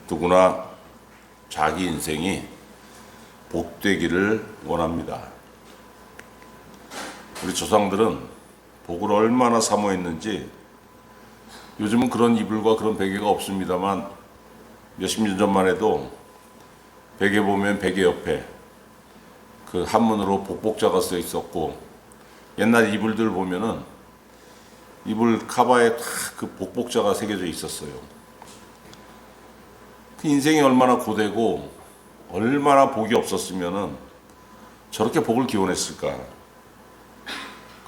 누구나 자기 인생이 복되기를 원합니다. 우리 조상들은 복을 얼마나 사모했는지 요즘은 그런 이불과 그런 베개가 없습니다만 몇십 년 전만 해도 베개 보면 베개 옆에 그 한문으로 복복자가 써 있었고, 옛날 이불들 보면은 이불 카바에 다 그 복복자가 새겨져 있었어요. 그 인생이 얼마나 고되고 얼마나 복이 없었으면은 저렇게 복을 기원했을까.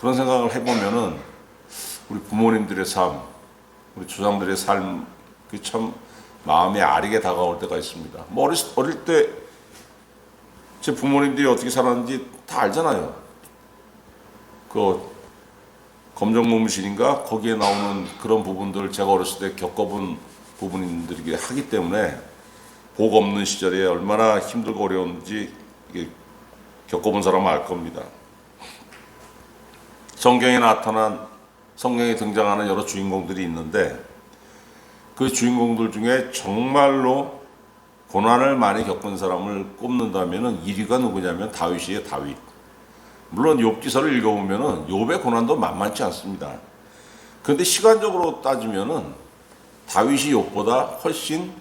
그런 생각을 해보면은 우리 부모님들의 삶, 우리 조상들의 삶, 그 참 마음에 아리게 다가올 때가 있습니다. 뭐 어릴 때 제 부모님들이 어떻게 살았는지 다 알잖아요. 그 검정고무신인가 거기에 나오는 그런 부분들 제가 어렸을 때 겪어본 부분들이기 하기 때문에 복 없는 시절에 얼마나 힘들고 어려운지 이게 겪어본 사람은 알 겁니다. 성경에 등장하는 여러 주인공들이 있는데 그 주인공들 중에 정말로 고난을 많이 겪은 사람을 꼽는다면 1위가 누구냐면 다윗이에요. 다윗. 물론 욥기서를 읽어보면 욥의 고난도 만만치 않습니다. 그런데 시간적으로 따지면 다윗이 욥보다 훨씬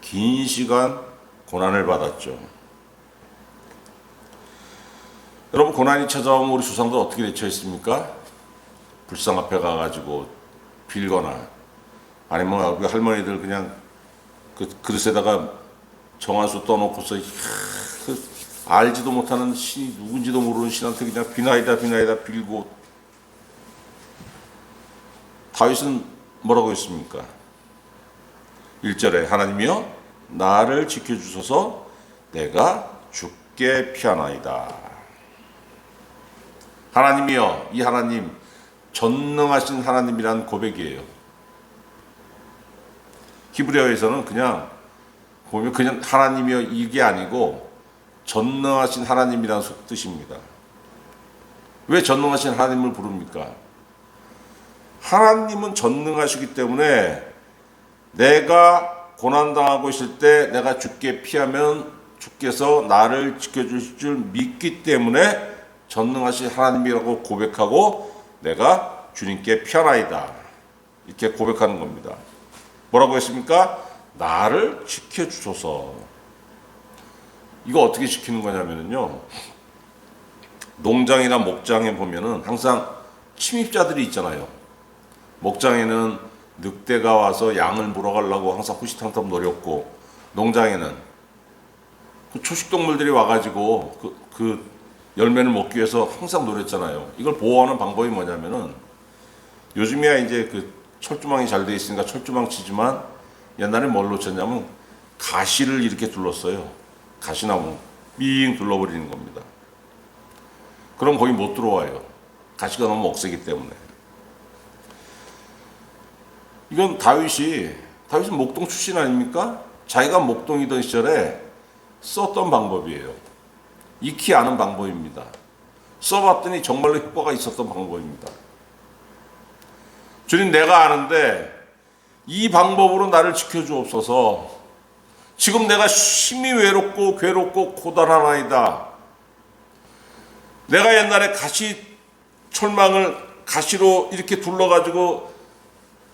긴 시간 고난을 받았죠. 여러분, 고난이 찾아오면 우리 조상들 어떻게 대처했습니까? 불상 앞에 가가지고 빌거나 아니면 우리 할머니들 그냥 그 그릇에다가 정한수 떠놓고서 알지도 못하는 신이 누군지도 모르는 신한테 그냥 비나이다 빌고. 다윗은 뭐라고 했습니까? 1절에 하나님이여 나를 지켜주소서 내가 죽게 피하나이다. 하나님이여, 이 하나님 전능하신 하나님이란 고백이에요. 히브리어에서는 그냥 보면 그냥 하나님이여 이게 아니고 전능하신 하나님이라는 뜻입니다. 왜 전능하신 하나님을 부릅니까? 하나님은 전능하시기 때문에 내가 고난당하고 있을 때 내가 주께 피하면 주께서 나를 지켜주실 줄 믿기 때문에 전능하신 하나님이라고 고백하고 내가 주님께 피하나이다 이렇게 고백하는 겁니다. 뭐라고 했습니까? 나를 지켜주소서. 이거 어떻게 지키는 거냐면요, 농장이나 목장에 보면은 항상 침입자들이 있잖아요. 목장에는 늑대가 와서 양을 물어가려고 항상 호시탐탐 노렸고, 농장에는 그 초식동물들이 와가지고 그 열매를 먹기 위해서 항상 노렸잖아요. 이걸 보호하는 방법이 뭐냐면은 요즘이야 이제 그 철조망이 잘 돼 있으니까 철조망 치지만 옛날에 뭘로 쳤냐면 가시를 이렇게 둘렀어요. 가시나무 삥 둘러버리는 겁니다. 그럼 거기 못 들어와요. 가시가 너무 억세기 때문에. 이건 다윗은 목동 출신 아닙니까? 자기가 목동이던 시절에 썼던 방법이에요. 익히 아는 방법입니다. 써봤더니 정말로 효과가 있었던 방법입니다. 주님, 내가 아는데 이 방법으로 나를 지켜주옵소서. 지금 내가 심히 외롭고 괴롭고 고단하나이다. 내가 옛날에 철망을 가시로 이렇게 둘러가지고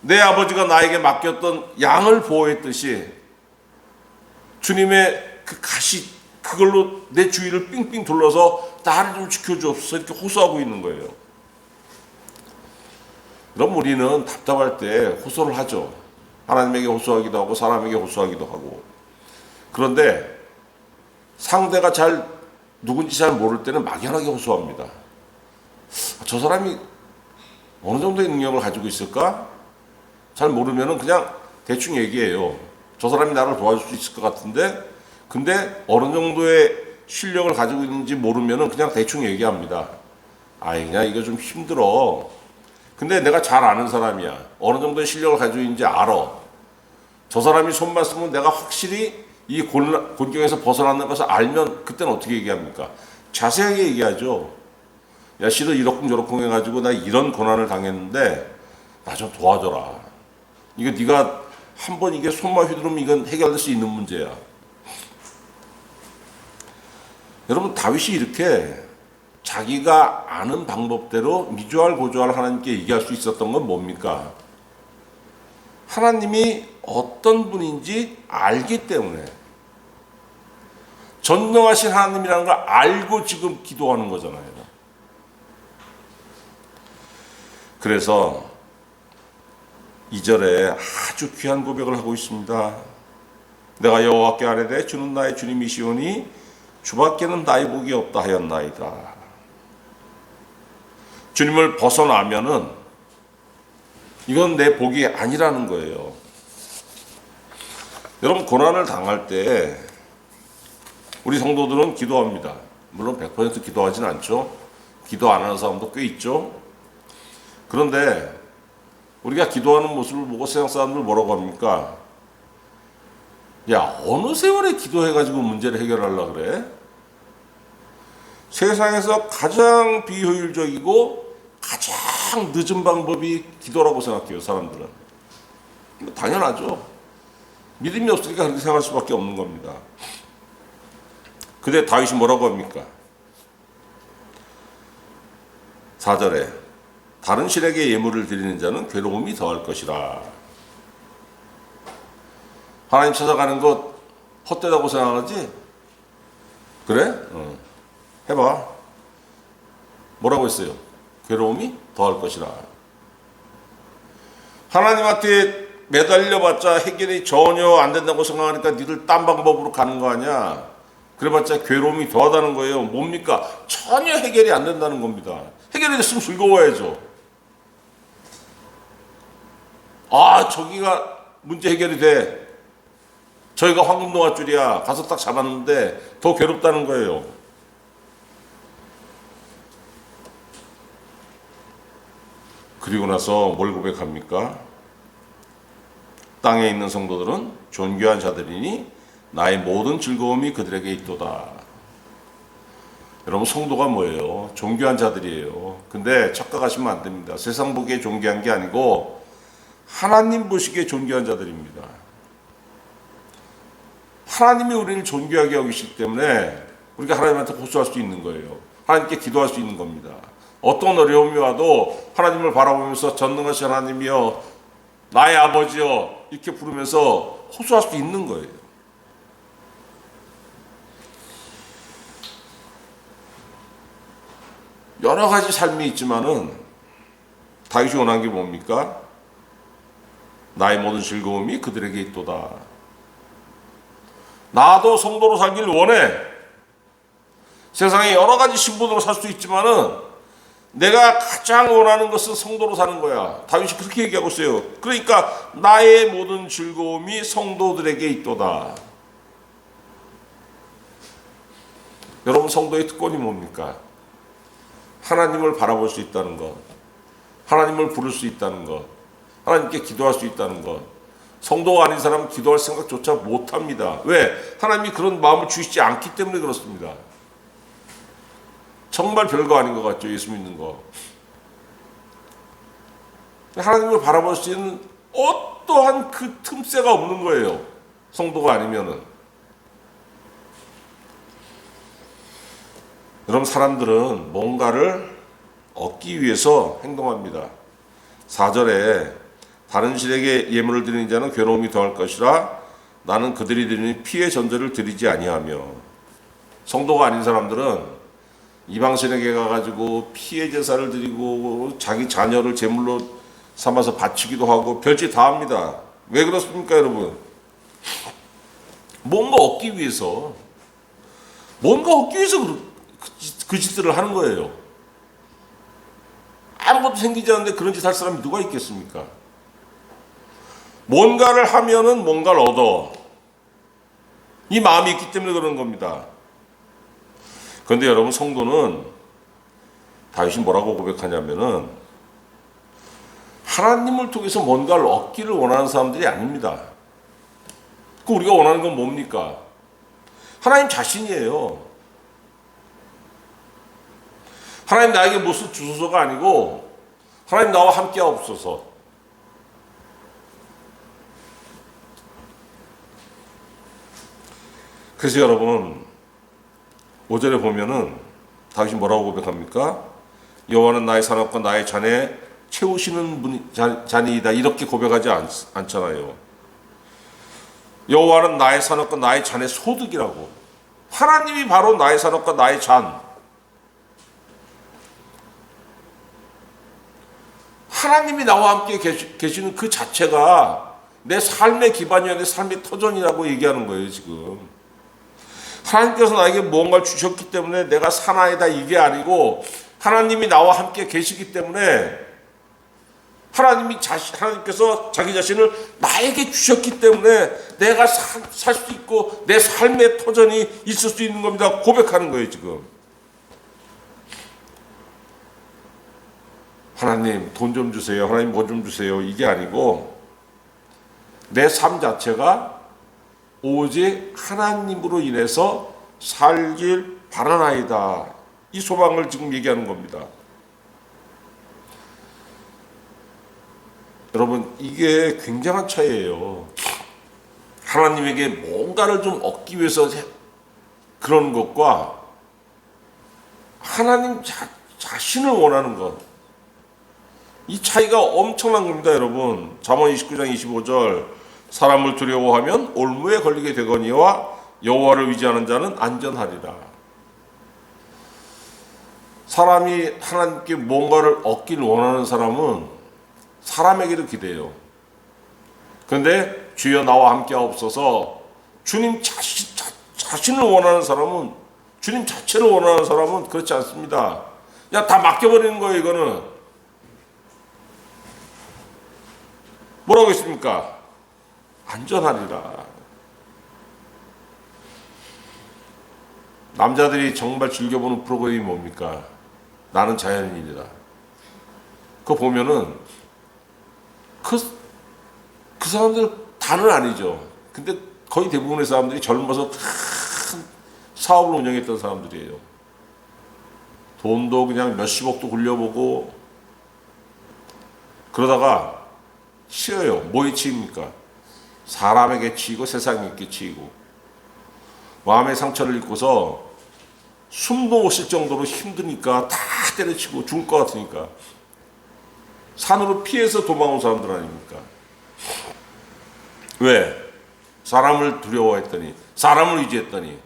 내 아버지가 나에게 맡겼던 양을 보호했듯이 주님의 그 가시 그걸로 내 주위를 삥삥 둘러서 나를 좀 지켜주옵소서 이렇게 호소하고 있는 거예요. 그럼 우리는 답답할 때 호소를 하죠. 하나님에게 호소하기도 하고 사람에게 호소하기도 하고. 그런데 상대가 누군지 잘 모를 때는 막연하게 호소합니다. 저 사람이 어느 정도의 능력을 가지고 있을까? 잘 모르면은 그냥 대충 얘기해요. 저 사람이 나를 도와줄 수 있을 것 같은데, 근데 어느 정도의 실력을 가지고 있는지 모르면은 그냥 대충 얘기합니다. 그냥 이거 좀 힘들어. 근데 내가 잘 아는 사람이야. 어느 정도의 실력을 가지고 있는지 알아. 저 사람이 손만 쓰면 내가 확실히 이 곤경에서 벗어나는 것을 알면 그때는 어떻게 얘기합니까? 자세하게 얘기하죠. 야, 씨도 이러쿵저러쿵 해가지고 나 이런 고난을 당했는데 나 좀 도와줘라. 이거 네가 한번 이게 손만 휘두르면 이건 해결될 수 있는 문제야. 여러분, 다윗이 이렇게 자기가 아는 방법대로 미주알 고주알 하나님께 얘기할 수 있었던 건 뭡니까? 하나님이 어떤 분인지 알기 때문에, 전능하신 하나님이라는 걸 알고 지금 기도하는 거잖아요. 그래서 2절에 아주 귀한 고백을 하고 있습니다. 내가 여호와께 아뢰되 주는 나의 주님이시오니 주밖에는 나의 복이 없다 하였나이다. 주님을 벗어나면은 이건 내 복이 아니라는 거예요. 여러분, 고난을 당할 때 우리 성도들은 기도합니다. 물론 100% 기도하진 않죠. 기도 안 하는 사람도 꽤 있죠. 그런데 우리가 기도하는 모습을 보고 세상 사람들 뭐라고 합니까? 야, 어느 세월에 기도해가지고 문제를 해결하려고 그래? 세상에서 가장 비효율적이고 가장 늦은 방법이 기도라고 생각해요, 사람들은. 당연하죠. 믿음이 없으니까 그렇게 생각할 수밖에 없는 겁니다. 근데 다윗이 뭐라고 합니까? 4절에 다른 신에게 예물을 드리는 자는 괴로움이 더할 것이라. 하나님 찾아가는 것 헛되다고 생각하지? 그래? 해봐. 뭐라고 했어요? 괴로움이 더할 것이라. 하나님한테 매달려봤자 해결이 전혀 안 된다고 생각하니까 니들 딴 방법으로 가는 거 아니야? 그래봤자 괴로움이 더하다는 거예요. 뭡니까? 전혀 해결이 안 된다는 겁니다. 해결이 됐으면 즐거워야죠. 아, 저기가 문제 해결이 돼. 저희가 황금동아줄이야. 가서 딱 잡았는데 더 괴롭다는 거예요. 그리고 나서 뭘 고백합니까? 땅에 있는 성도들은 존귀한 자들이니 나의 모든 즐거움이 그들에게 있도다. 여러분, 성도가 뭐예요? 존귀한 자들이에요. 근데 착각하시면 안 됩니다. 세상 보기에 존귀한 게 아니고 하나님 보시기에 존귀한 자들입니다. 하나님이 우리를 존귀하게 여기시기 때문에 우리가 하나님한테 호소할 수 있는 거예요. 하나님께 기도할 수 있는 겁니다. 어떤 어려움이 와도 하나님을 바라보면서 전능하신 하나님이여, 나의 아버지여, 이렇게 부르면서 호소할 수 있는 거예요. 여러 가지 삶이 있지만은 다윗이 원한 게 뭡니까? 나의 모든 즐거움이 그들에게 있도다. 나도 성도로 살길 원해. 세상에 여러 가지 신분으로 살 수 있지만은 내가 가장 원하는 것은 성도로 사는 거야. 다윗이 그렇게 얘기하고 있어요. 그러니까 나의 모든 즐거움이 성도들에게 있도다. 여러분, 성도의 특권이 뭡니까? 하나님을 바라볼 수 있다는 것, 하나님을 부를 수 있다는 것, 하나님께 기도할 수 있다는 것. 성도가 아닌 사람은 기도할 생각조차 못합니다. 왜? 하나님이 그런 마음을 주시지 않기 때문에 그렇습니다. 정말 별거 아닌 것 같죠, 예수 믿는 거. 하나님을 바라볼 수 있는 어떠한 그 틈새가 없는 거예요, 성도가 아니면은. 여러분, 사람들은 뭔가를 얻기 위해서 행동합니다. 4절에 다른 신에게 예물을 드리는 자는 괴로움이 더할 것이라 나는 그들이 드리는 피의 전제를 드리지 아니하며. 성도가 아닌 사람들은 이방신에게 가가지고 피의 제사를 드리고 자기 자녀를 제물로 삼아서 바치기도 하고 별짓 다 합니다. 왜 그렇습니까, 여러분? 뭔가 얻기 위해서 그 짓들을 하는 거예요. 아무것도 생기지 않는데 그런 짓 할 사람이 누가 있겠습니까? 뭔가를 하면은 뭔가를 얻어. 이 마음이 있기 때문에 그런 겁니다. 그런데 여러분, 성도는 다윗이 뭐라고 고백하냐면은 하나님을 통해서 뭔가를 얻기를 원하는 사람들이 아닙니다. 그 우리가 원하는 건 뭡니까? 하나님 자신이에요. 하나님 나에게 무엇을 주소서가 아니고 하나님 나와 함께 하옵소서. 그래서 여러분 5절에 보면은 다윗이 뭐라고 고백합니까? 여호와는 나의 산업과 나의 잔에 채우시는 분이 잔이다 이렇게 고백하지 않잖아요. 여호와는 나의 산업과 나의 잔의 소득이라고. 하나님이 바로 나의 산업과 나의 잔. 하나님이 나와 함께 계시는 그 자체가 내 삶의 기반이야, 내 삶의 터전이라고 얘기하는 거예요, 지금. 하나님께서 나에게 무언가를 주셨기 때문에 내가 사나이다 이게 아니고 하나님이 나와 함께 계시기 때문에 하나님께서 자기 자신을 나에게 주셨기 때문에 내가 살 수 있고 내 삶의 터전이 있을 수 있는 겁니다. 고백하는 거예요, 지금. 하나님 돈 좀 주세요. 하나님 뭐 좀 주세요. 이게 아니고 내 삶 자체가 오직 하나님으로 인해서 살길 바라나이다. 이 소망을 지금 얘기하는 겁니다. 여러분 이게 굉장한 차이예요. 하나님에게 뭔가를 좀 얻기 위해서 그런 것과 하나님 자신을 원하는 것, 이 차이가 엄청난 겁니다. 여러분 잠언 29장 25절 사람을 두려워하면 올무에 걸리게 되거니와 여호와를 의지하는 자는 안전하리라. 사람이 하나님께 뭔가를 얻기를 원하는 사람은 사람에게도 기대요. 그런데 주여 나와 함께 하옵소서, 주님 자신을 원하는 사람은, 주님 자체를 원하는 사람은 그렇지 않습니다. 그냥 다 맡겨버리는 거예요. 이거는 뭐라고 했습니까? 안전하리라. 남자들이 정말 즐겨보는 프로그램이 뭡니까? 나는 자연인이다. 그거 보면은 그 사람들 다는 아니죠. 근데 거의 대부분의 사람들이 젊어서 큰 사업을 운영했던 사람들이에요. 돈도 그냥 몇십억도 굴려보고 그러다가 치여요. 뭐에 치입니까? 사람에게 치이고 세상에게 치이고 마음의 상처를 입고서 숨도 못 쉴 정도로 힘드니까 다 때려치고 죽을 것 같으니까 산으로 피해서 도망온 사람들 아닙니까? 왜? 사람을 두려워했더니, 사람을 의지했더니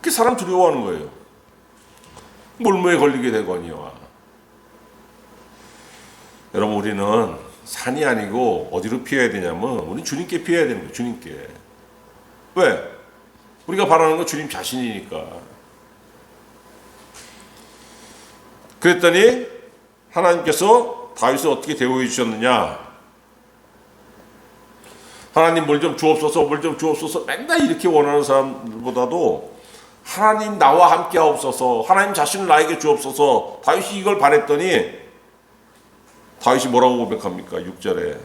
그 사람 두려워하는 거예요. 물무에 걸리게 되거니와. 여러분 우리는 산이 아니고 어디로 피해야 되냐면 우리 주님께 피해야 되는 거예요. 주님께. 왜? 우리가 바라는 건 주님 자신이니까. 그랬더니 하나님께서 다윗을 어떻게 대우해 주셨느냐? 하나님 뭘 좀 주옵소서, 뭘 좀 주옵소서 맨날 이렇게 원하는 사람들보다도 하나님 나와 함께 하옵소서, 하나님 자신을 나에게 주옵소서. 다윗이 이걸 바랬더니 다윗이 뭐라고 고백합니까? 6절에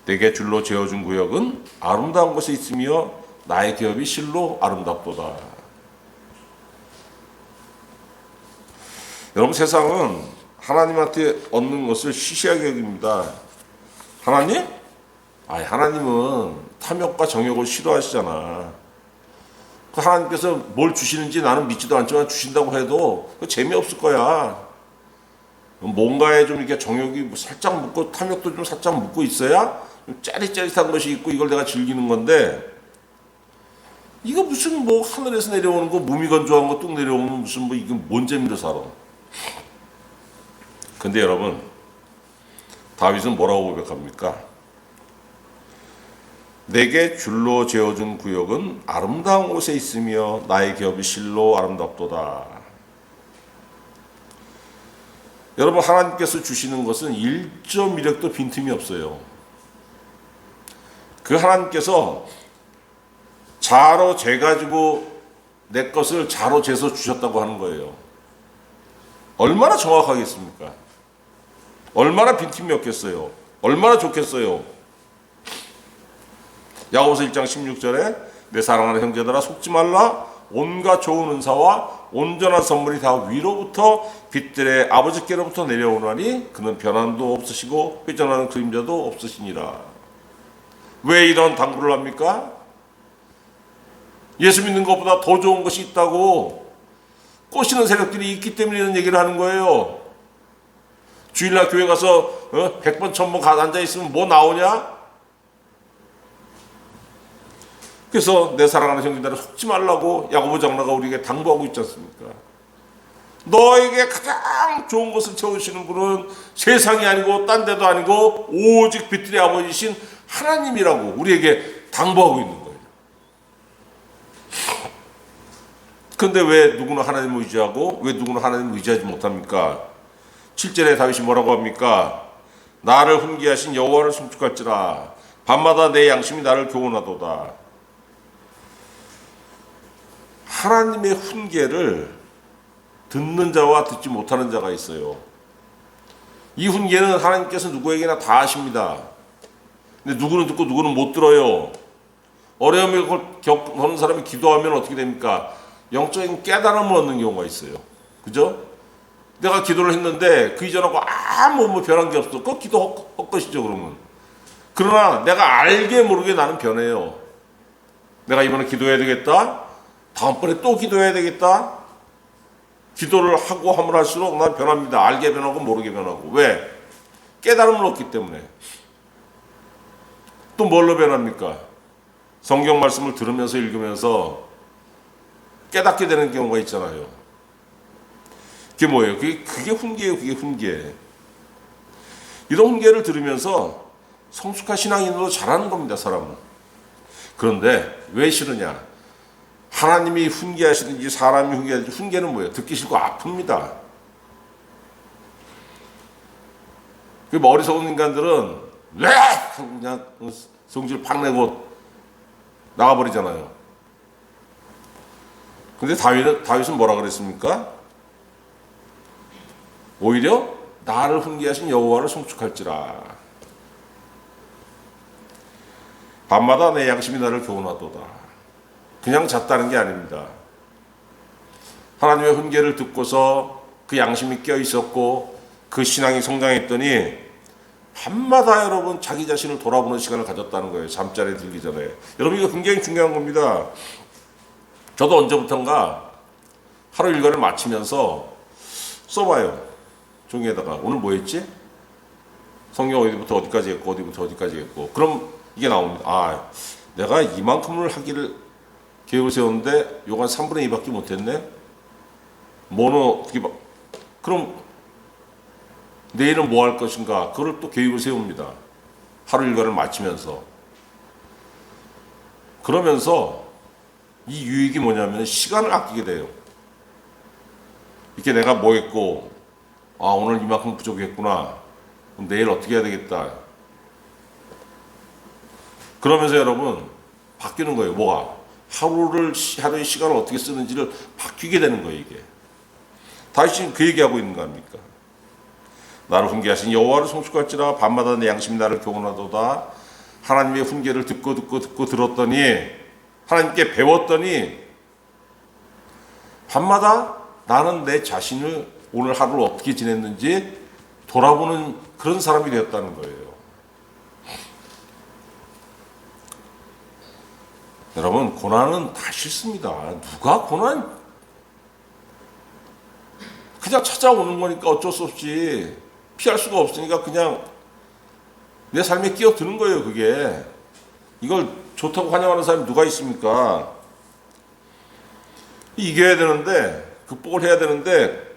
내게 줄로 재어준 구역은 아름다운 곳에 있으며 나의 기업이 실로 아름답도다. 여러분 세상은 하나님한테 얻는 것을 시시하게 여깁니다. 하나님? 하나님은 탐욕과 정욕을 싫어하시잖아. 하나님께서 뭘 주시는지 나는 믿지도 않지만 주신다고 해도 재미없을 거야. 뭔가에 좀 이렇게 정욕이 살짝 묻고 탐욕도 좀 살짝 묻고 있어야 좀 짜릿짜릿한 것이 있고 이걸 내가 즐기는 건데, 이거 무슨 뭐 하늘에서 내려오는 거 무미건조한 거 뚝 내려오면 무슨 뭐 이게 뭔 재미로 살아. 근데 여러분 다윗은 뭐라고 고백합니까? 내게 줄로 재어준 구역은 아름다운 곳에 있으며 나의 기업이 실로 아름답도다. 여러분 하나님께서 주시는 것은 1.1획도 빈틈이 없어요. 그 하나님께서 자로 재가지고 내 것을 자로 재서 주셨다고 하는 거예요. 얼마나 정확하겠습니까? 얼마나 빈틈이 없겠어요? 얼마나 좋겠어요? 야고보서 1장 16절에 내 사랑하는 형제들아 속지 말라. 온갖 좋은 은사와 온전한 선물이 다 위로부터 빛들의 아버지께로부터 내려오나니 그는 변함도 없으시고 회전하는 그림자도 없으시니라. 왜 이런 당부를 합니까? 예수 믿는 것보다 더 좋은 것이 있다고 꼬시는 세력들이 있기 때문에 이런 얘기를 하는 거예요. 주일날 교회 가서 100번 1000번 앉아있으면 뭐 나오냐? 그래서 내 사랑하는 형제들을 속지 말라고 야고보 장로가 우리에게 당부하고 있지 않습니까? 너에게 가장 좋은 것을 채우시는 분은 세상이 아니고 딴 데도 아니고 오직 빛들의 아버지신 하나님이라고 우리에게 당부하고 있는 거예요. 그런데 왜 누구는 하나님을 의지하고 왜 누구는 하나님을 의지하지 못합니까? 7절에 다윗이 뭐라고 합니까? 나를 훈계하신 여호와를 송축할지라 밤마다 내 양심이 나를 교훈하도다. 하나님의 훈계를 듣는 자와 듣지 못하는 자가 있어요. 이 훈계는 하나님께서 누구에게나 다 하십니다. 근데 누구는 듣고 누구는 못 들어요. 어려움을 겪는 사람이 기도하면 어떻게 됩니까? 영적인 깨달음을 얻는 경우가 있어요. 그죠? 내가 기도를 했는데 그 이전하고 아무 변한 게 없어. 그 기도 헛것이죠, 그러면. 그러나 내가 알게 모르게 나는 변해요. 내가 이번에 기도해야 되겠다. 다음번에 또 기도해야 되겠다. 기도를 하고 함을 할수록 난 변합니다. 알게 변하고 모르게 변하고. 왜? 깨달음을 얻기 때문에. 또 뭘로 변합니까? 성경 말씀을 들으면서 읽으면서 깨닫게 되는 경우가 있잖아요. 그게 뭐예요? 그게 훈계예요. 그게 훈계. 이런 훈계를 들으면서 성숙한 신앙인으로 자라는 겁니다. 사람은. 그런데 왜 싫으냐? 하나님이 훈계하시든지 사람이 훈계하든지 훈계는 뭐예요? 듣기 싫고 아픕니다. 그 어리석은 인간들은 왜 그냥 성질 팍 내고 나가버리잖아요. 근데 다윗은 뭐라 그랬습니까? 오히려 나를 훈계하신 여호와를 송축할지라. 밤마다 내 양심이 나를 교훈하도다. 그냥 잤다는 게 아닙니다. 하나님의 훈계를 듣고서 그 양심이 깨어 있었고 그 신앙이 성장했더니 밤마다 여러분 자기 자신을 돌아보는 시간을 가졌다는 거예요. 잠자리에 들기 전에. 여러분 이거 굉장히 중요한 겁니다. 저도 언제부턴가 하루 일과를 마치면서 써봐요. 종이에다가 오늘 뭐 했지? 성경 어디부터 어디까지 했고 어디부터 어디까지 했고 그럼 이게 나옵니다. 아, 내가 이만큼을 하기를 계획을 세웠는데 요거 한 3분의 2밖에 못했네? 뭐는 어떻게 그럼 내일은 뭐 할 것인가? 그걸 또 계획을 세웁니다. 하루 일과를 마치면서. 그러면서 이 유익이 뭐냐면 시간을 아끼게 돼요. 이렇게 내가 뭐 했고 아 오늘 이만큼 부족했구나. 그럼 내일 어떻게 해야 되겠다. 그러면서 여러분 바뀌는 거예요. 뭐가? 하루의 시간을 어떻게 쓰는지를 바뀌게 되는 거예요. 이게 다윗이 그 얘기하고 있는 거 아닙니까? 나를 훈계하신 여호와를 송축할지라 밤마다 내 양심이 나를 교훈하도다. 하나님의 훈계를 듣고 들었더니 하나님께 배웠더니 밤마다 나는 내 자신을 오늘 하루를 어떻게 지냈는지 돌아보는 그런 사람이 되었다는 거예요. 여러분 고난은 다 싫습니다. 누가 고난 그냥 찾아오는 거니까 어쩔 수 없이 피할 수가 없으니까 그냥 내 삶에 끼어드는 거예요. 그게 이걸 좋다고 환영하는 사람이 누가 있습니까? 이겨야 되는데 극복을 해야 되는데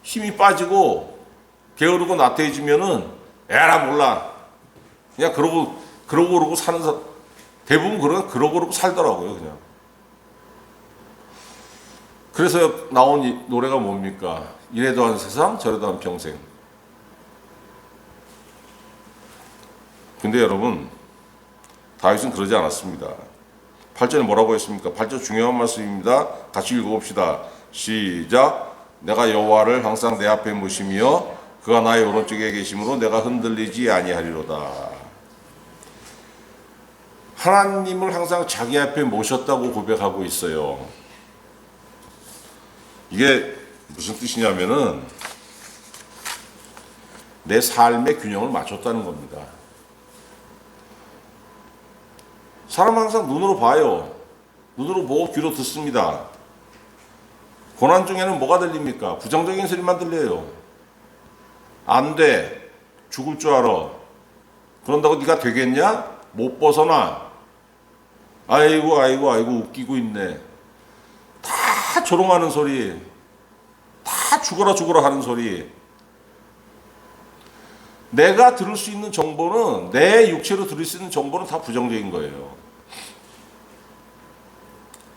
힘이 빠지고 게으르고 나태해지면은 에라 몰라 그냥 그러고 사는 사람 대부분 그러고 살더라고요. 그냥. 그래서 나온 이 노래가 뭡니까? 이래도 한 세상 저래도 한 평생. 근데 여러분 다윗은 그러지 않았습니다. 8절에 뭐라고 했습니까? 8절 중요한 말씀입니다. 같이 읽어봅시다. 시작. 내가 여호와를 항상 내 앞에 모시며 그가 나의 오른쪽에 계심으로 내가 흔들리지 아니하리로다. 하나님을 항상 자기 앞에 모셨다고 고백하고 있어요. 이게 무슨 뜻이냐면은 내 삶의 균형을 맞췄다는 겁니다. 사람 항상 눈으로 봐요. 눈으로 보고 귀로 듣습니다. 고난 중에는 뭐가 들립니까? 부정적인 소리만 들려요. 안 돼. 죽을 줄 알아. 그런다고 네가 되겠냐? 못 벗어나. 아이고 웃기고 있네. 다 조롱하는 소리. 다 죽어라 하는 소리. 내가 들을 수 있는 정보는, 내 육체로 들을 수 있는 정보는 다 부정적인 거예요.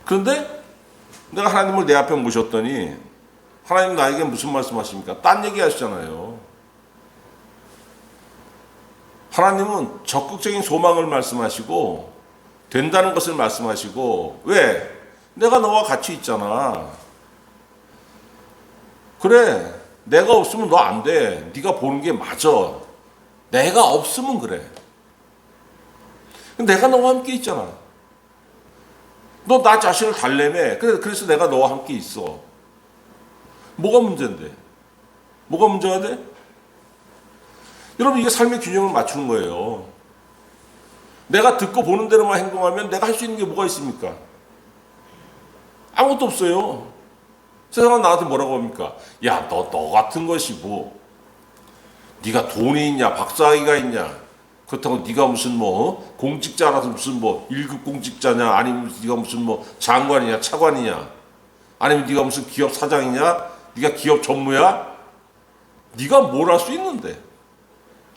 그런데 내가 하나님을 내 앞에 모셨더니 하나님 나에게 무슨 말씀하십니까? 딴 얘기 하시잖아요. 하나님은 적극적인 소망을 말씀하시고 된다는 것을 말씀하시고, 왜? 내가 너와 같이 있잖아. 그래, 내가 없으면 너 안 돼. 네가 보는 게 맞아. 내가 없으면 그래. 내가 너와 함께 있잖아. 너 나 자신을 달래매. 그래서 내가 너와 함께 있어. 뭐가 문제인데? 뭐가 문제가 돼? 여러분, 이게 삶의 균형을 맞추는 거예요. 내가 듣고 보는 대로만 행동하면 내가 할 수 있는 게 뭐가 있습니까? 아무것도 없어요. 세상은 나한테 뭐라고 합니까? 야, 너 같은 것이 뭐, 네가 돈이 있냐, 박사학위가 있냐, 그렇다고 네가 무슨 뭐 공직자라서 무슨 뭐 1급 공직자냐, 아니면 네가 무슨 뭐 장관이냐, 차관이냐, 아니면 네가 무슨 기업 사장이냐, 네가 기업 전무야, 네가 뭘 할 수 있는데?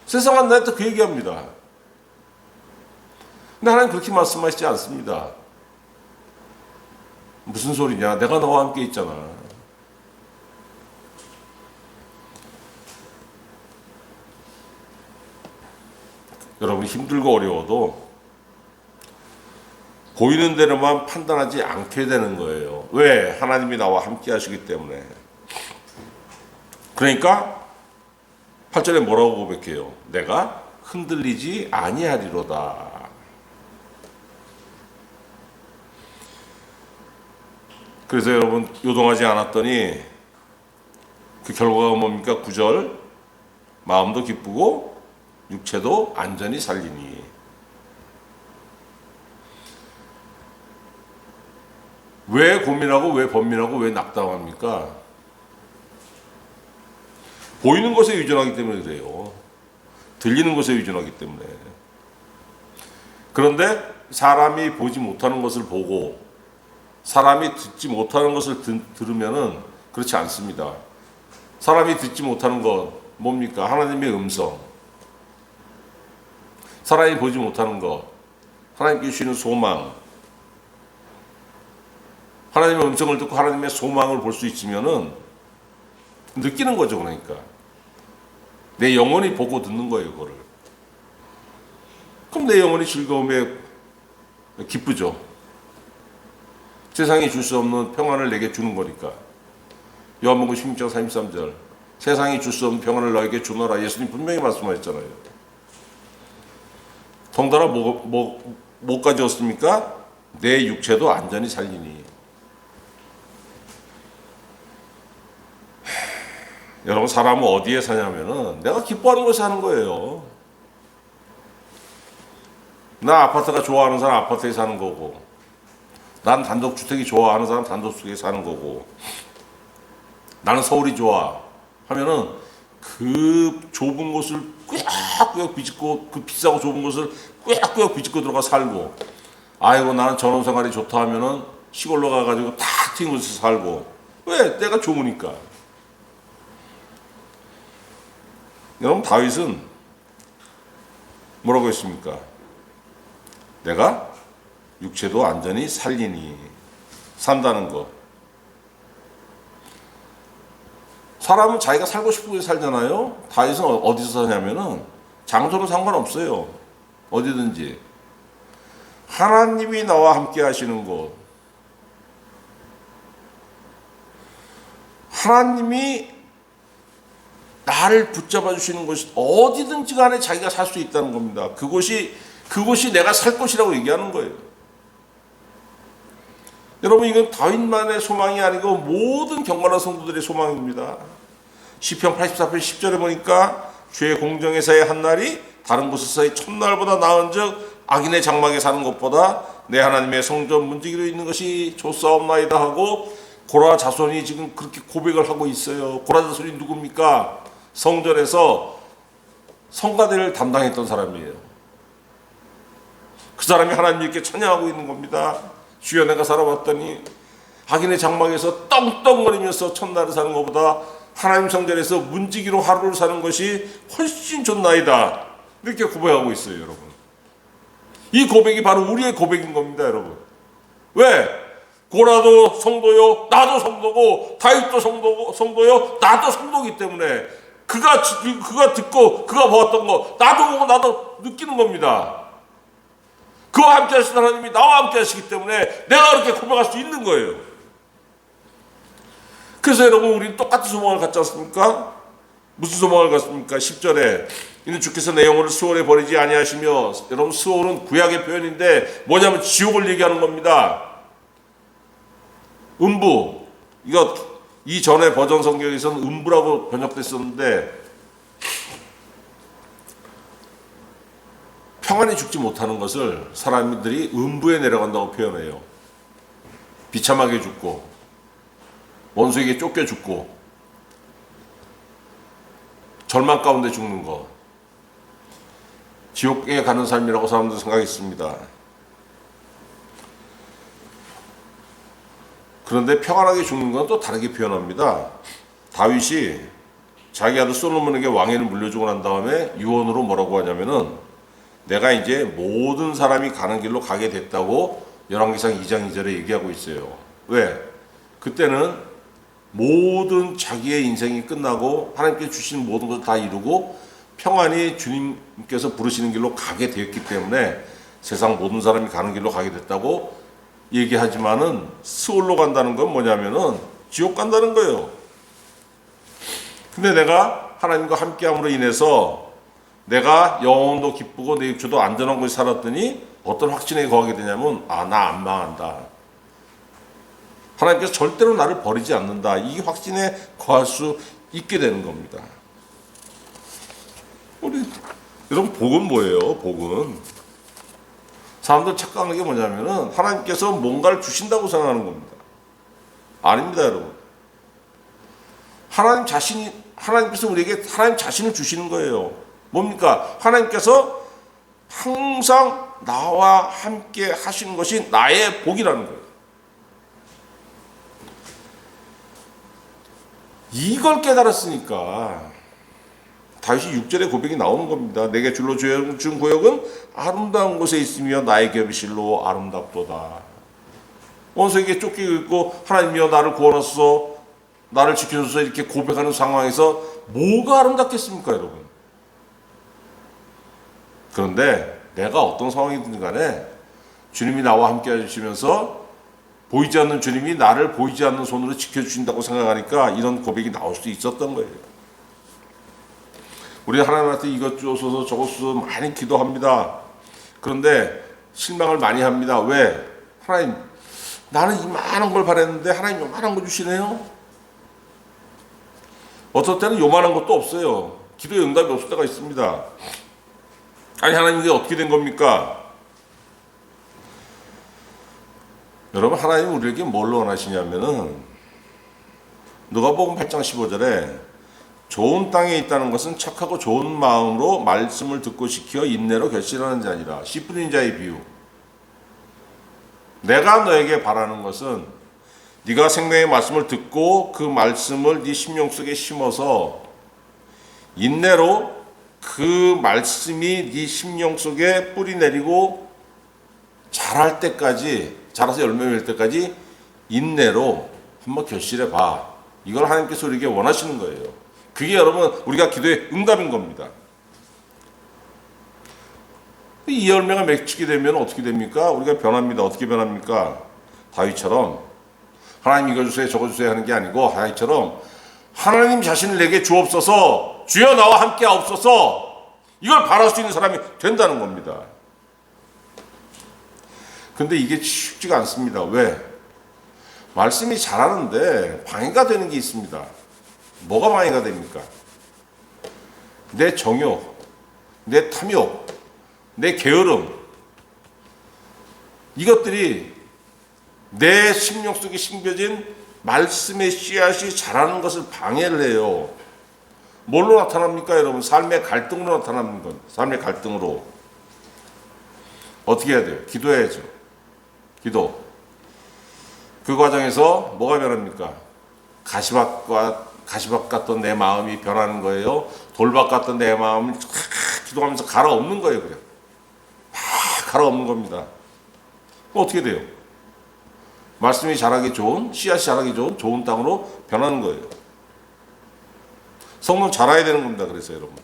세상은 나한테 그 얘기합니다. 근데 하나님 그렇게 말씀하시지 않습니다. 무슨 소리냐? 내가 너와 함께 있잖아. 여러분이 힘들고 어려워도 보이는 대로만 판단하지 않게 되는 거예요. 왜? 하나님이 나와 함께 하시기 때문에. 그러니까 8절에 뭐라고 고백해요? 내가 흔들리지 아니하리로다. 그래서 여러분, 요동하지 않았더니 그 결과가 뭡니까? 9절, 마음도 기쁘고 육체도 안전히 살리니. 왜 고민하고, 왜 번민하고, 왜 낙담합니까? 보이는 것에 의존하기 때문에 그래요. 들리는 것에 의존하기 때문에. 그런데 사람이 보지 못하는 것을 보고 사람이 듣지 못하는 것을 들으면은 그렇지 않습니다. 사람이 듣지 못하는 것 뭡니까? 하나님의 음성. 사람이 보지 못하는 것, 하나님께 주시는 소망. 하나님의 음성을 듣고 하나님의 소망을 볼 수 있으면은 느끼는 거죠. 그러니까 내 영혼이 보고 듣는 거예요, 그거를. 그럼 내 영혼이 즐거움에 기쁘죠. 세상이 줄 수 없는 평안을 내게 주는 거니까. 요한복음 16장 33절, 세상이 줄 수 없는 평안을 너에게 주노라. 예수님 분명히 말씀하셨잖아요. 덩달아 뭐까지 얻습니까? 내 육체도 안전히 살리니. 여러분, 사람은 어디에 사냐면은 내가 기뻐하는 곳에 사는 거예요. 나 아파트가 좋아하는 사람 아파트에 사는 거고, 난 단독주택이 좋아하는 사람 단독주택에 사는 거고, 나는 서울이 좋아 하면은 그 좁은 곳을 꾸역꾸역 비집고, 그 비싸고 좁은 곳을 꾸역꾸역 비집고 들어가 살고, 아이고 나는 전원생활이 좋다 하면은 시골로 가가지고 탁 트인 곳에서 살고. 왜? 때가 좋으니까. 여러분, 다윗은 뭐라고 했습니까? 내가 육체도 안전히 살리니. 산다는 거. 사람은 자기가 살고 싶은 곳에 살잖아요. 다윗은 어디서 사냐면은 장소는 상관없어요. 어디든지. 하나님이 나와 함께 하시는 곳. 하나님이 나를 붙잡아 주시는 곳이 어디든지 간에 자기가 살 수 있다는 겁니다. 그곳이 내가 살 곳이라고 얘기하는 거예요. 여러분, 이건 다윗만의 소망이 아니고 모든 경건한 성도들의 소망입니다. 시편 84편 10절에 보니까 주의 공정에서의 한 날이 다른 곳에서의 첫날보다 나은즉 악인의 장막에 사는 것보다 내 하나님의 성전 문지기로 있는 것이 좋사옵나이다 하고 고라 자손이 지금 그렇게 고백을 하고 있어요. 고라 자손이 누굽니까? 성전에서 성가대를 담당했던 사람이에요. 그 사람이 하나님께 찬양하고 있는 겁니다. 주여 내가 살아왔더니 악인의 장막에서 떵떵거리면서 첫날을 사는 것보다 하나님 성전에서 문지기로 하루를 사는 것이 훨씬 좋나이다. 이렇게 고백하고 있어요, 여러분. 이 고백이 바로 우리의 고백인 겁니다, 여러분. 왜? 고라도 성도요, 나도 성도고, 다윗도 성도요, 나도 성도이기 때문에 그가 듣고 그가 보았던 거 나도 보고 나도 느끼는 겁니다. 그와 함께 하시는 하나님이 나와 함께 하시기 때문에 내가 그렇게 고백할 수 있는 거예요. 그래서 여러분, 우리는 똑같은 소망을 갖지 않습니까? 무슨 소망을 갖습니까? 10절에 이는 주께서 내 영혼을 수월에 버리지 아니하시며, 여러분 수월은 구약의 표현인데 뭐냐면 지옥을 얘기하는 겁니다. 음부, 이거 이전에 버전 성경에서는 음부라고 번역됐었는데 평안히 죽지 못하는 것을 사람들이 음부에 내려간다고 표현해요. 비참하게 죽고 원수에게 쫓겨 죽고 절망 가운데 죽는 거, 지옥에 가는 삶이라고 사람들 생각했습니다. 그런데 평안하게 죽는 건 또 다르게 표현합니다. 다윗이 자기 아들 솔로몬에게 왕위를 물려주고 난 다음에 유언으로 뭐라고 하냐면은 내가 이제 모든 사람이 가는 길로 가게 됐다고 열왕기상 2장 2절에 얘기하고 있어요. 왜? 그때는 모든 자기의 인생이 끝나고 하나님께 주신 모든 것을 다 이루고 평안히 주님께서 부르시는 길로 가게 되었기 때문에 세상 모든 사람이 가는 길로 가게 됐다고 얘기하지만은 스올로 간다는 건 뭐냐면은 지옥 간다는 거예요. 근데 내가 하나님과 함께함으로 인해서 내가 영혼도 기쁘고 내 육체도 안전한 곳에 살았더니 어떤 확신에 거하게 되냐면 나 안 망한다. 하나님께서 절대로 나를 버리지 않는다. 이 확신에 거할 수 있게 되는 겁니다. 여러분, 복은 뭐예요? 복은 사람들 착각하는 게 뭐냐면은 하나님께서 뭔가를 주신다고 생각하는 겁니다. 아닙니다, 여러분. 하나님께서 우리에게 하나님 자신을 주시는 거예요. 뭡니까? 하나님께서 항상 나와 함께 하시는 것이 나의 복이라는 거예요. 이걸 깨달았으니까 다윗이 6절의 고백이 나오는 겁니다. 내게 줄로 준 구역은 아름다운 곳에 있으며 나의 겹실로 아름답도다. 원수에게 쫓기고 있고 하나님이여 나를 구원하소서, 나를 지켜줘서 이렇게 고백하는 상황에서 뭐가 아름답겠습니까, 여러분? 그런데 내가 어떤 상황이든 간에 주님이 나와 함께 해주시면서 보이지 않는 주님이 나를 보이지 않는 손으로 지켜주신다고 생각하니까 이런 고백이 나올 수 있었던 거예요. 우리 하나님한테 이것 주소서 저것 주소서 많이 기도합니다. 그런데 실망을 많이 합니다. 왜? 하나님, 나는 이만한 걸 바랬는데 하나님 요만한 거 주시네요. 어떨 때는 요만한 것도 없어요. 기도에 응답이 없을 때가 있습니다. 아니, 하나님 이게 어떻게 된 겁니까? 여러분, 하나님 우리에게 뭘 원하시냐면은 누가복음 8장 15절에 좋은 땅에 있다는 것은 착하고 좋은 마음으로 말씀을 듣고 지켜 인내로 결실하는 자니라. 씨 뿌린 자의 비유. 내가 너에게 바라는 것은 네가 생명의 말씀을 듣고 그 말씀을 네 심령 속에 심어서 인내로 그 말씀이 네 심령 속에 뿌리 내리고 자랄 때까지, 자라서 열매 맺을 때까지 인내로 한번 결실해 봐. 이걸 하나님께서 우리에게 원하시는 거예요. 그게 여러분 우리가 기도의 응답인 겁니다. 이 열매가 맺히게 되면 어떻게 됩니까? 우리가 변합니다. 어떻게 변합니까? 다윗처럼 하나님 이거 주세요 저거 주세요 하는 게 아니고 다윗처럼 하나님 자신을 내게 주옵소서, 주여 나와 함께 하옵소서, 이걸 바랄 수 있는 사람이 된다는 겁니다. 근데 이게 쉽지가 않습니다. 왜? 말씀이 잘하는데 방해가 되는 게 있습니다. 뭐가 방해가 됩니까? 내 정욕, 내 탐욕, 내 게으름, 이것들이 내 심령 속에 심겨진 말씀의 씨앗이 자라는 것을 방해를 해요. 뭘로 나타납니까, 여러분? 삶의 갈등으로 나타나는 건. 삶의 갈등으로. 어떻게 해야 돼요? 기도해야죠. 기도. 그 과정에서 뭐가 변합니까? 가시밭 같던 내 마음이 변하는 거예요. 돌밭 같던 내 마음을 기도하면서 갈아엎는 거예요, 그냥. 갈아엎는 겁니다. 그럼 어떻게 돼요? 말씀이 자라기 좋은, 씨앗이 자라기 좋은 좋은 땅으로 변하는 거예요. 성령 자라야 되는 겁니다. 그래서 여러분.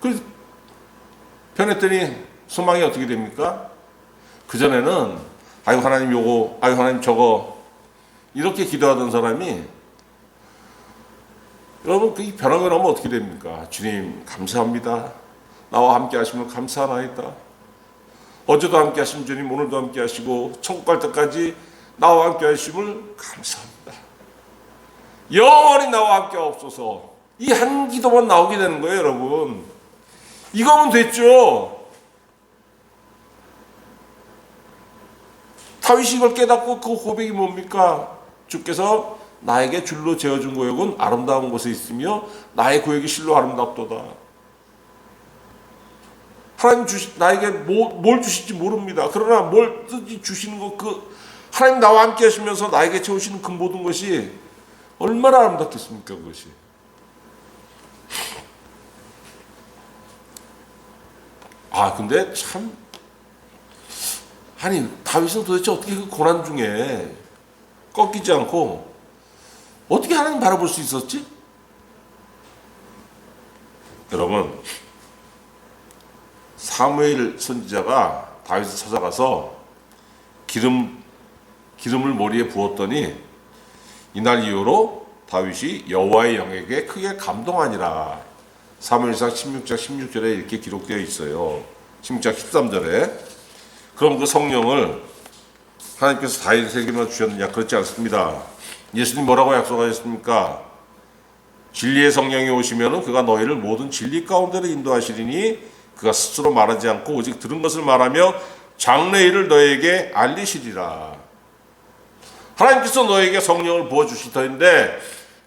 그 변했더니 소망이 어떻게 됩니까? 그전에는 아유 하나님 요거, 아유 하나님 저거 이렇게 기도하던 사람이 여러분 그 변화가 나면 어떻게 됩니까? 주님 감사합니다. 나와 함께 하시면 감사하나이다. 어제도 함께 하신 주님 오늘도 함께 하시고 천국 갈 때까지 나와 함께 하심을 감사합니다. 영원히 나와 함께 하옵소서. 이 한 기도만 나오게 되는 거예요, 여러분. 이거면 됐죠. 다윗이 이걸 깨닫고 그 고백이 뭡니까? 주께서 나에게 줄로 재어준 고역은 아름다운 곳에 있으며 나의 고역이 실로 아름답도다. 하나님 나에게 뭘 주실지 모릅니다. 그러나 뭘 주시는 것, 하나님 나와 함께 하시면서 나에게 채우시는 그 모든 것이 얼마나 아름답겠습니까, 그것이. 근데 참, 아니, 다윗은 도대체 어떻게 그 고난 중에 꺾이지 않고 어떻게 하나님 바라볼 수 있었지? 여러분, 사무엘 선지자가 다윗을 찾아가서 기름을 머리에 부었더니 이날 이후로 다윗이 여호와의 영에게 크게 감동하니라. 사무엘상 16장 16절에 이렇게 기록되어 있어요. 16장 13절에. 그럼 그 성령을 하나님께서 다윗에게만 주셨느냐? 그렇지 않습니다. 예수님 뭐라고 약속하셨습니까? 진리의 성령이 오시면 그가 너희를 모든 진리 가운데로 인도하시리니 그가 스스로 말하지 않고 오직 들은 것을 말하며 장래 일을 너희에게 알리시리라. 하나님께서 너희에게 성령을 부어주실 터인데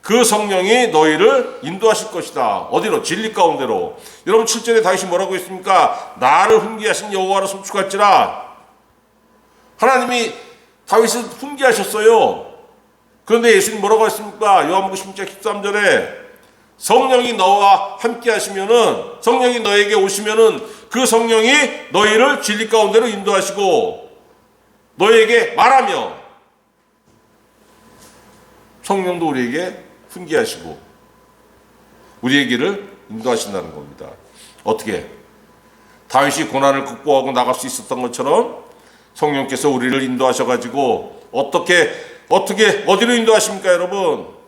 그 성령이 너희를 인도하실 것이다. 어디로? 진리 가운데로. 여러분 7절에 다윗이 뭐라고 했습니까? 나를 훈계하신 여호와를 송축할지라. 하나님이 다윗을 훈계하셨어요. 그런데 예수님 뭐라고 했습니까? 요한복음 16장 13절에 성령이 너와 함께 하시면은, 성령이 너에게 오시면은 그 성령이 너희를 진리 가운데로 인도하시고 너희에게 말하며, 성령도 우리에게 훈계하시고 우리의 길을 인도하신다는 겁니다. 어떻게? 다윗이 고난을 극복하고 나갈 수 있었던 것처럼 성령께서 우리를 인도하셔가지고 어떻게 어디로 인도하십니까, 여러분?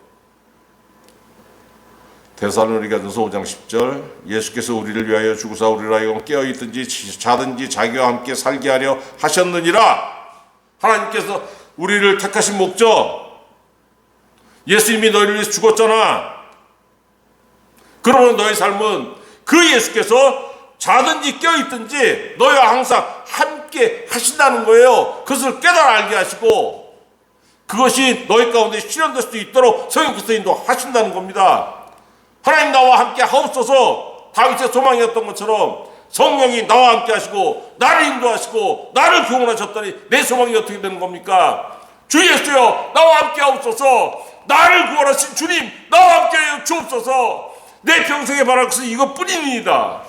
데살로니가전서 5장 10절 예수께서 우리를 위하여 죽으사 우리를 하여금 깨어있든지 자든지 자기와 함께 살게 하려 하셨느니라. 하나님께서 우리를 택하신 목적, 예수님이 너희를 위해서 죽었잖아. 그러면 너의 삶은 그 예수께서 자든지 껴있든지 너희와 항상 함께 하신다는 거예요. 그것을 깨달아 알게 하시고 그것이 너희 가운데 실현될 수 있도록 성령께서 인도하신다는 겁니다. 하나님 나와 함께 하옵소서. 다윗의 소망이었던 것처럼 성령이 나와 함께 하시고 나를 인도하시고 나를 구원하셨더니 내 소망이 어떻게 되는 겁니까? 주 예수여 나와 함께 하옵소서. 나를 구원하신 주님 나와 함께 하여 주옵소서. 내 평생에 바랄 것은 이것뿐입니다.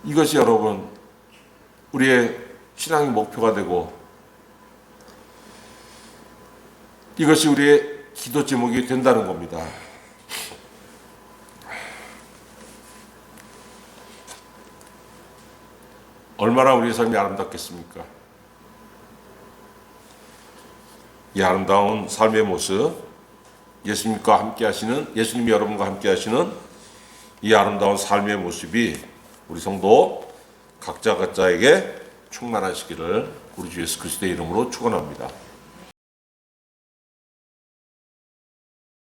이것이 여러분 우리의 신앙의 목표가 되고 이것이 우리의 기도 제목이 된다는 겁니다. 얼마나 우리의 삶이 아름답겠습니까? 이 아름다운 삶의 모습, 예수님과 함께 하시는, 예수님이 여러분과 함께 하시는 이 아름다운 삶의 모습이 우리 성도 각자에게 충만하시기를 우리 주 예수 그리스도의 이름으로 축원합니다.